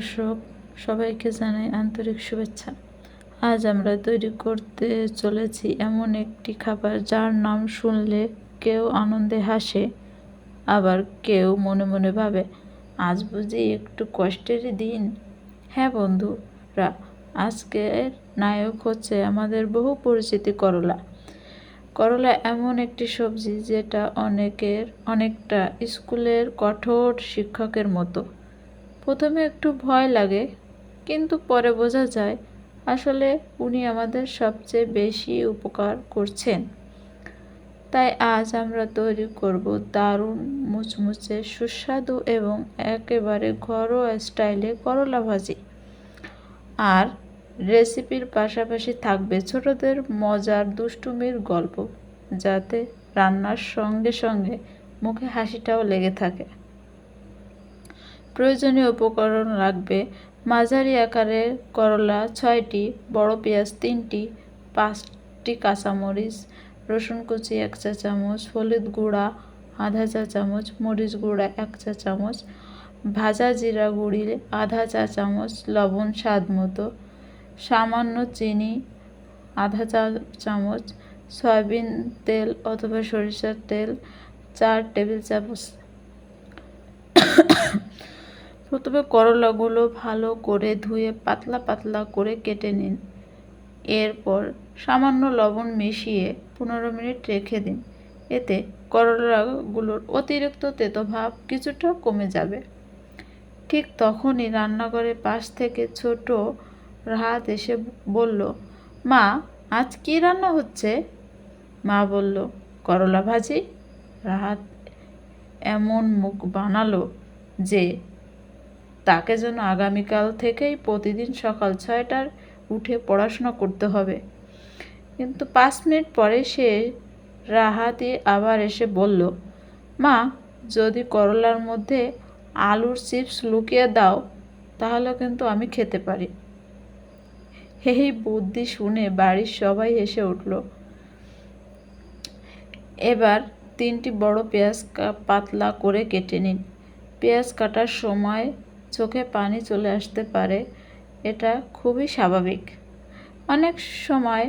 দর্শক সবাইকে জানাই আন্তরিক শুভেচ্ছা। আজ আমরা তৈরি করতে চলেছি এমন একটি খাবার যার নাম শুনলে কেউ আনন্দে হাসে, আবার কেউ মনে মনে ভাবে আজ বুঝি একটু কষ্টেরই দিন। হ্যাঁ বন্ধুরা, আজকের নায়ক হচ্ছে আমাদের বহু পরিচিতি করলা। করলা এমন একটি সবজি যেটা অনেকটা স্কুলের কঠোর শিক্ষকের মতো। প্রথমে একটু ভয় লাগে, কিন্তু পরে বোঝা যায় আসলে উনি আমাদের সবচেয়ে বেশি উপকার করছেন। তাই আজ আমরা তৈরি করব দারুণ মুচমুচে সুস্বাদু এবং একেবারে ঘরোয়া স্টাইলে করলা ভাজি। আর রেসিপির পাশাপাশি থাকবে ছোটদের মজার দুষ্টুমির গল্প, যাতে রান্নার সঙ্গে সঙ্গে মুখে হাসিটাও লেগে থাকে। প্রয়োজনীয় উপকরণ লাগবে মাঝারি আকারের করলা 6টি, বড় পেঁয়াজ 3টি, 5টি কাঁচামরিচ, রসুন কুচি 1 চা চামচ, হলুদ গুঁড়া আধা চা চামচ, মরিচ গুঁড়া 1 চা চামচ, ভাজা জিরা গুঁড়ি আধা চা চামচ, লবণ স্বাদ মতো, সামান্য চিনি আধা চা চামচ, সয়াবিন তেল অথবা সরিষার তেল 4 টেবিল চামচ। প্রথমে করলাগুলো ভালো করে ধুয়ে পাতলা পাতলা করে কেটে নিন। এরপর সামান্য লবণ মিশিয়ে 15 মিনিট রেখে দিন। এতে করলাগুলোর অতিরিক্ত তেতো ভাব কিছুটা কমে যাবে। ঠিক তখনই রান্নাঘরের পাশ থেকে ছোট রাহাত এসে বলল, মা, আজ কি রান্না হচ্ছে? মা বলল, করলা ভাজি। রাহাত এমন মুখ বানালো যে তাকে যেন আগামীকাল থেকেই প্রতিদিন সকাল 6টায় উঠে পড়াশোনা করতে হবে। কিন্তু 5 মিনিট পরে রাহাতি আবার এসে বলল, মা, যদি করলার মধ্যে আলুর চিপস লুকিয়ে দাও তাহলে কিন্তু আমি খেতে পারি। এই বুদ্ধি শুনে বাড়ির সবাই হেসে উঠল। এবার 3টি বড় পেঁয়াজ পাতলা করে কেটে নিন। পেঁয়াজ কাটার সময় চোখে পানি চলে আসতে পারে, এটা খুবই স্বাভাবিক। অনেক সময়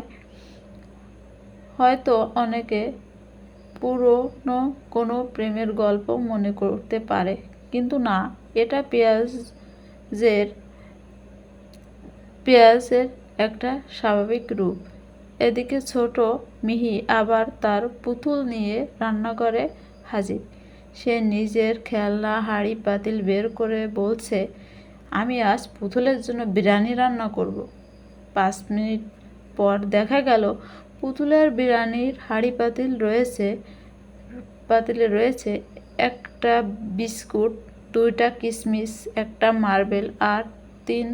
হয়তো অনেকে পুরনো কোনো প্রেমের গল্প মনে করতে পারে, কিন্তু না, এটা পেঁয়াজের একটা স্বাভাবিক রূপ। এদিকে ছোট মিহি আবার তার পুতুল নিয়ে রান্নাঘরে হাজির। সে নিজের খেলনা হাঁড়ি পাতিল বের করে বলছে, আমি আজ পুতুলের জন্য বিরিয়ানি রান্না করব। 5 মিনিট পর দেখা গেল পুতুলের বিরিয়ানির হাঁড়ি পাতিলে রয়েছে একটা বিস্কুট, 2টা কিশমিশ, একটা মার্বেল আর 3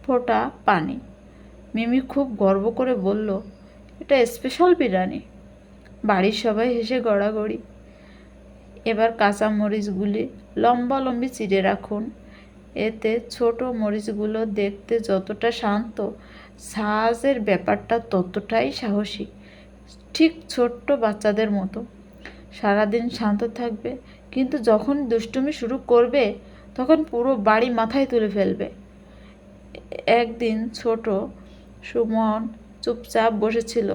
ফোঁটা পানি। মিমি খুব গর্ব করে বলল, এটা স্পেশাল বিরিয়ানি। বাড়ির সবাই হেসে গড়াগড়ি। এবার কাঁচা মরিচগুলি লম্বালম্বি চিড়ে রাখুন। এতে ছোট মরিচগুলো দেখতে যতটা শান্ত, ঝাঁজের ব্যাপারটা ততটাই সাহসী, ঠিক ছোট্ট বাচ্চাদের মতো। সারাদিন শান্ত থাকবে, কিন্তু যখন দুষ্টুমি শুরু করবে তখন পুরো বাড়ি মাথায় তুলে ফেলবে। একদিন ছোট সুমন চুপচাপ বসেছিল।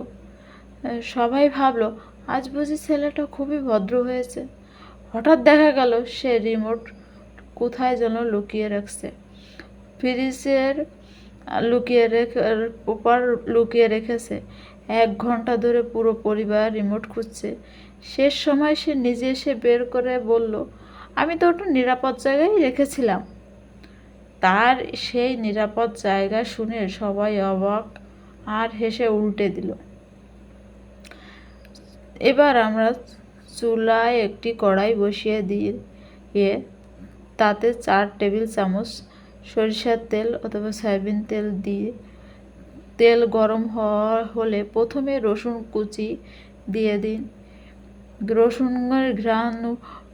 সবাই ভাবলো আজ বুঝি ছেলেটা খুবই ভদ্র হয়েছে। হঠাৎ দেখা গেল সে রিমোট কোথায় যেন লুকিয়ে রাখছে। ফ্রিজের লুকিয়ে রেখেছে। 1 ঘন্টা ধরে পুরো পরিবার রিমোট খুঁজছে। শেষ সময় সে নিজে এসে বের করে বলল, আমি তো ওটা নিরাপদ জায়গায় রেখেছিলাম। তার সেই নিরাপদ জায়গা শুনে সবাই অবাক আর হেসে উল্টে দিল। এবার আমরা চুলায় একটি কড়াই বসিয়ে দিয়ে তাতে 4 টেবিল চামচ সরিষার তেল অথবা সয়াবিন তেল দিয়ে তেল গরম হলে প্রথমে রসুন কুচি দিয়ে দিন। রসুনের ঘ্রাণ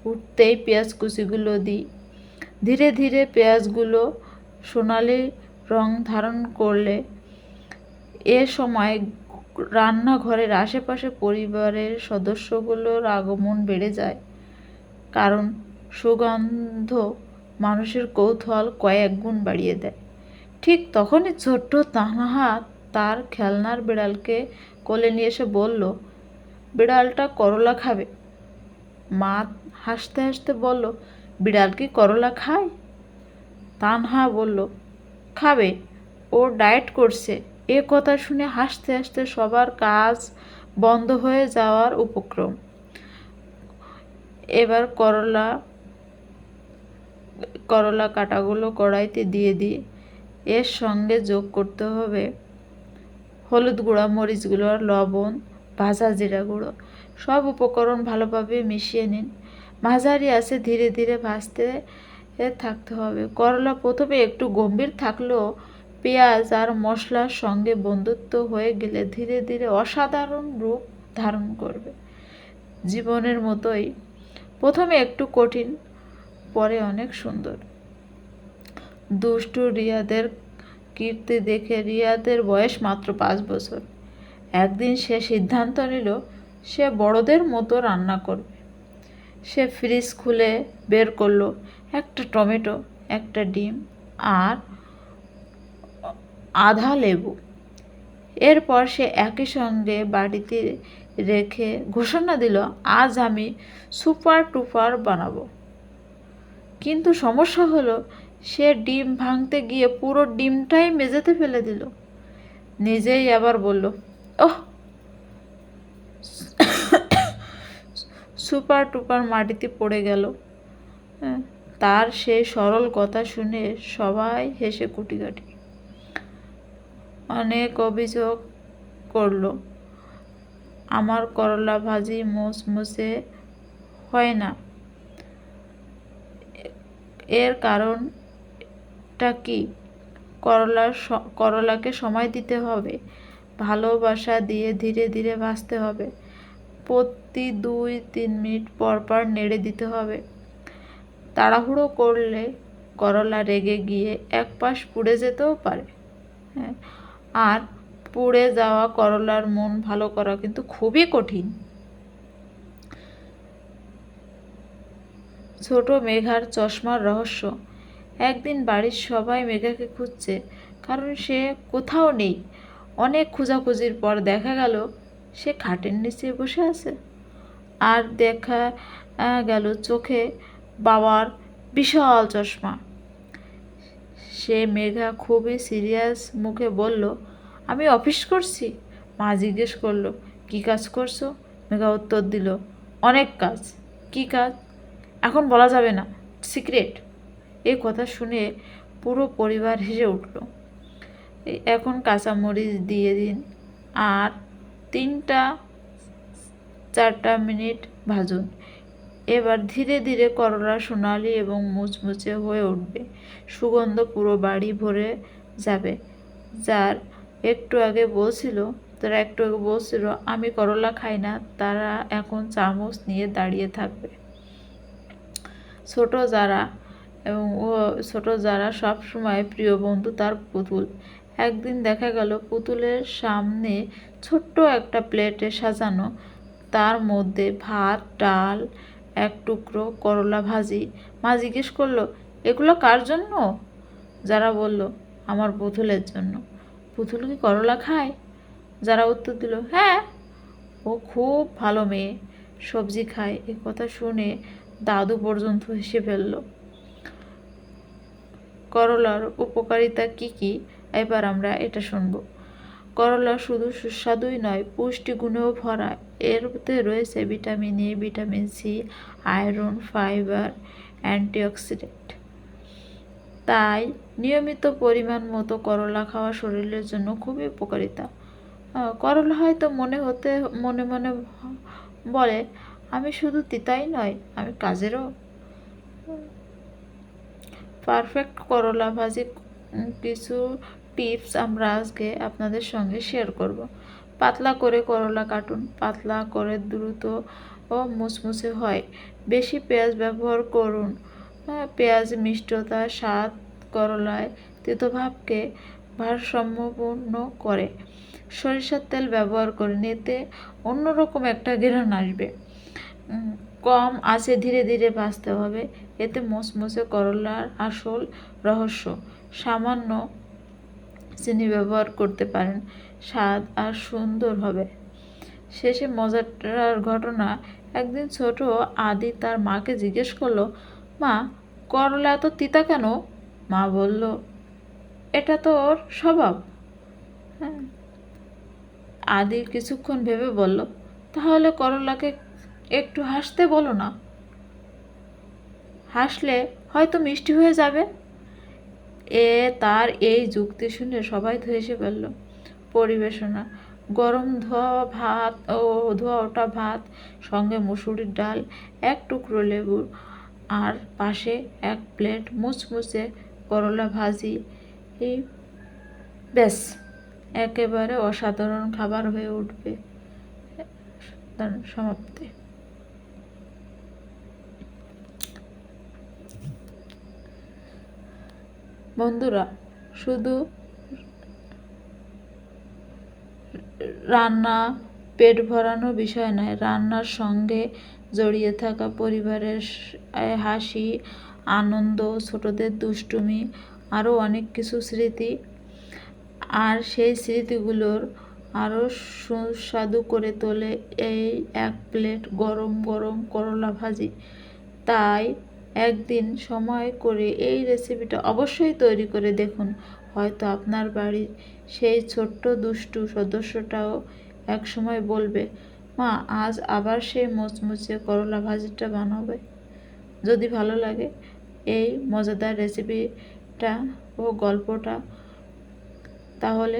উঠতেই পেঁয়াজ কুচিগুলো দিই। ধীরে ধীরে পেঁয়াজগুলো সোনালি রং ধারণ করলে এ সময় রান্নাঘরের আশেপাশে পরিবারের সদস্যগুলোর আগমন বেড়ে যায়, কারণ সুগন্ধ মানুষের কৌতূহল কয়েক গুণ বাড়িয়ে দেয়। ঠিক তখনই ছোট্ট তানহা তার খেলনার বিড়ালকে কোলে নিয়ে এসে বলল, বিড়ালটা করলা খাবে। মা হাসতে হাসতে বলল, বিড়াল কি করলা খায়? তানহা বলল, খাবে, ও ডায়েট করছে। এ কথা শুনে হাসতে হাসতে সবার কাজ বন্ধ হয়ে যাওয়ার উপক্রম। এবার করলা কাটাগুলো কড়াইতে দিয়ে দিই। এর সঙ্গে যোগ করতে হবে হলুদ গুঁড়া, মরিচ গুঁড়ো, লবণ, ভাজা জিরা গুঁড়ো। সব উপকরণ ভালোভাবে মিশিয়ে নিন। মাঝারি আছে ধীরে ধীরে ভাজতে থাকতে হবে। করলা প্রথমে একটু গম্ভীর থাকলেও পেঁয়াজ আর মশলার সঙ্গে বন্ধুত্ব হয়ে গেলে ধীরে ধীরে অসাধারণ রূপ ধারণ করবে। জীবনের মতোই প্রথমে একটু কঠিন, পরে অনেক সুন্দর। দুষ্টু রিয়াদের কীর্তি দেখে, রিয়াদের বয়স মাত্র 5 বছর, একদিন সে সিদ্ধান্ত নিল সে বড়দের মতো রান্না করবে। সে ফ্রিজ খুলে বের করলো একটা টমেটো, একটা ডিম আর আধা লেবু। এরপর সে একই সঙ্গে বাড়িতে রেখে ঘোষণা দিল, আজ আমি সুপার টুপার বানাবো। কিন্তু সমস্যা হলো, সে ডিম ভাঙতে গিয়ে পুরো ডিমটাই মেঝেতে ফেলে দিল। নিজেই আবার বলল, ওহ, সুপার টুপার মাটিতে পড়ে গেল। তার সেই সরল কথা শুনে সবাই হেসে কুটিকাটি। অনেক অভিযোগ করল, আমার করলা ভাজি মুচমুচে হয় না। এর কারণটা কি? করলাকে সময় দিতে হবে, ভালোবাসা দিয়ে ধীরে ধীরে ভাজতে হবে, প্রতি 2-3 মিনিট পর পর নেড়ে দিতে হবে। তাড়াহুড়ো করলে করলা রেগে গিয়ে এক পাশ পুড়ে যেতেও পারে। আর পুড়ে যাওয়া করলার মন ভালো করা কিন্তু খুবই কঠিন। ছোট মেঘার চশমার রহস্য। একদিন বাড়ির সবাই মেঘাকে খুঁজছে, কারণ সে কোথাও নেই। অনেক খোঁজাখুঁজির পর দেখা গেল সে খাটের নিচে বসে আছে। আর দেখা গেল চোখে বাবার বিশাল চশমা। সে মেঘা খুবই সিরিয়াস মুখে বলল, আমি অফিস করছি। মা জিজ্ঞেস করলো, কী কাজ করছো? মেঘা উত্তর দিল, অনেক কাজ। কী কাজ? এখন বলা যাবে না, সিক্রেট। এই কথা শুনে পুরো পরিবার হেসে উঠল। এখন কাঁচামরিচ দিয়ে দিন আর 3-4 মিনিট ভাজুন। এবার ধীরে ধীরে করলা সোনালি এবং মুচমুচে হয়ে উঠবে। সুগন্ধ পুরো বাড়ি ভরে যাবে। যারা একটু আগে বলছিল আমি করলা খাই না, তারা এখন চামচ নিয়ে দাঁড়িয়ে থাকবে। ছোট যারা সব সময় প্রিয় বন্ধু তার পুতুল। একদিন দেখা গেল পুতুলের সামনে ছোট্ট একটা প্লেটে সাজানো, তার মধ্যে ভাত, ডাল, এক টুকরো করলা ভাজি। মা জিজ্ঞেস করলো, এগুলো কার জন্য? যারা বলল, আমার পুতুলের জন্য। পুতুল কি করলা খায়? যারা উত্তর দিল, হ্যাঁ, ও খুব ভালো মেয়ে, সবজি খায়। এ কথা শুনে দাদু পর্যন্ত হেসে ফেলল। করলার উপকারিতা কি কি, এবার আমরা এটা শুনব। করলা শুধু সুস্বাদুই নয়, পুষ্টিগুণেও ভরা। এরতে রয়েছে vitamin A, vitamin C, iron, fibre, antioxidant. তাই নিয়মিত পরিমাণ মতো করলা খাওয়া শরীরের জন্য খুবই উপকারিতা। করলা হয়তো মনে মনে বলে, আমি শুধু তিতাই নয়, আমি কাজেরও। পারফেক্ট করলা ভাজি কিছু টিপস আমরা আজকে আপনাদের সঙ্গে শেয়ার করব। পাতলা করে করলা কাটুন, পাতলা করে দ্রুত ও মুচমুচে হয়। বেশি পেঁয়াজ ব্যবহার করুন। পেঁয়াজ মিষ্টতা, স্বাদ করলায় তিতভাবকে ভারসাম্যপূর্ণ করে। সরিষার তেল ব্যবহার করুন, এতে অন্যরকম একটা ঘ্রাণ আসবে। কম আঁচে ধীরে ধীরে ভাজতে হবে। এতে মচমচে করলার আসল রহস্য। সামান্য চিনি ব্যবহার করতে পারেন, স্বাদ আর সুন্দর হবে। শেষে মজার ঘটনা, একদিন ছোট আদি তার মাকে জিজ্ঞেস করলো, মা, করলা এত তিতা কেন? মা বলল, এটা তো ওর স্বভাব। হ্যাঁ। আদি কিছুক্ষণ ভেবে বলল, তাহলে করলাকে একটু হাসতে বলো না, হাসলে হয়তো মিষ্টি হয়ে যাবে। তার এই যুক্তি শুনে সবাই তো হেসে ফেলল। পরিবেশনা, গরম ধোয়া ওঠা ভাত, সঙ্গে মুসুরির ডাল, এক টুকরো লেবু, আর পাশে এক প্লেট মুচমুচে করলা ভাজি। এই ব্যাস, একেবারে অসাধারণ খাবার হয়ে উঠবে। সমাপ্তি। বন্ধুরা, শুধু রান্না পেট ভরানো বিষয় নয়, রান্নার সঙ্গে জড়িয়ে থাকা পরিবারের হাসি, আনন্দ, ছোটদের দুষ্টুমি, আরও অনেক কিছু স্মৃতি। আর সেই স্মৃতিগুলোর আরও সুস্বাদু করে তোলে এই এক প্লেট গরম গরম করলা ভাজি। তাই একদিন সময় করে এই রেসিপিটা অবশ্যই তৈরি করে দেখুন। হয়তো আপনার বাড়ির সেই ছোট্ট দুষ্টু সদস্যটাও একসময় বলবে, মা, আজ আবার সেই মুচমুচে করলা ভাজিটা বানাবে। যদি ভালো লাগে এই মজাদার রেসিপিটা ও গল্পটা, তাহলে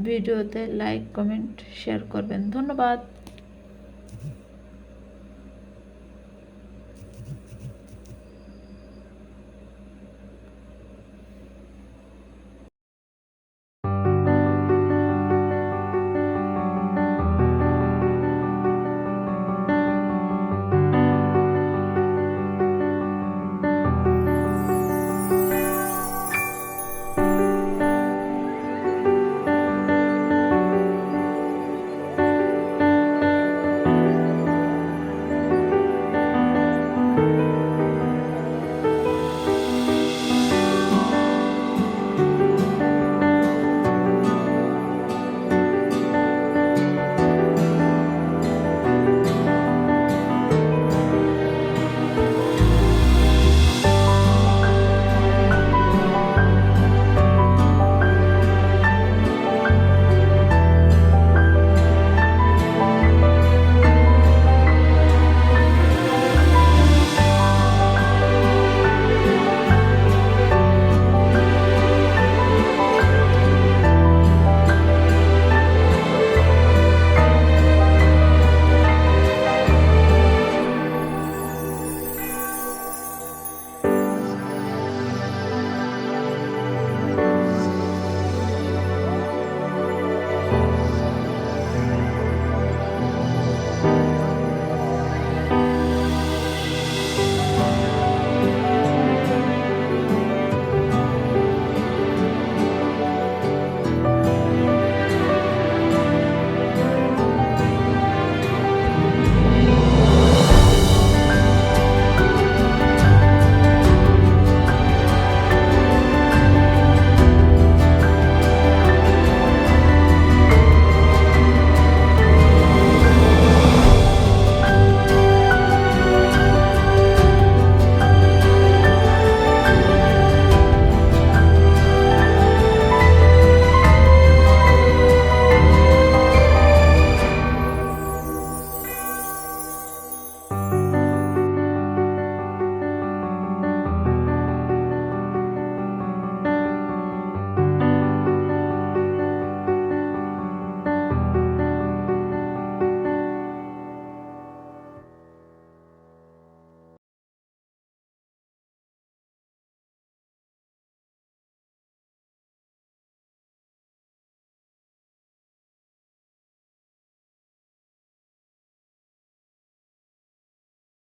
ভিডিওতে লাইক, কমেন্ট, শেয়ার করবেন। ধন্যবাদ।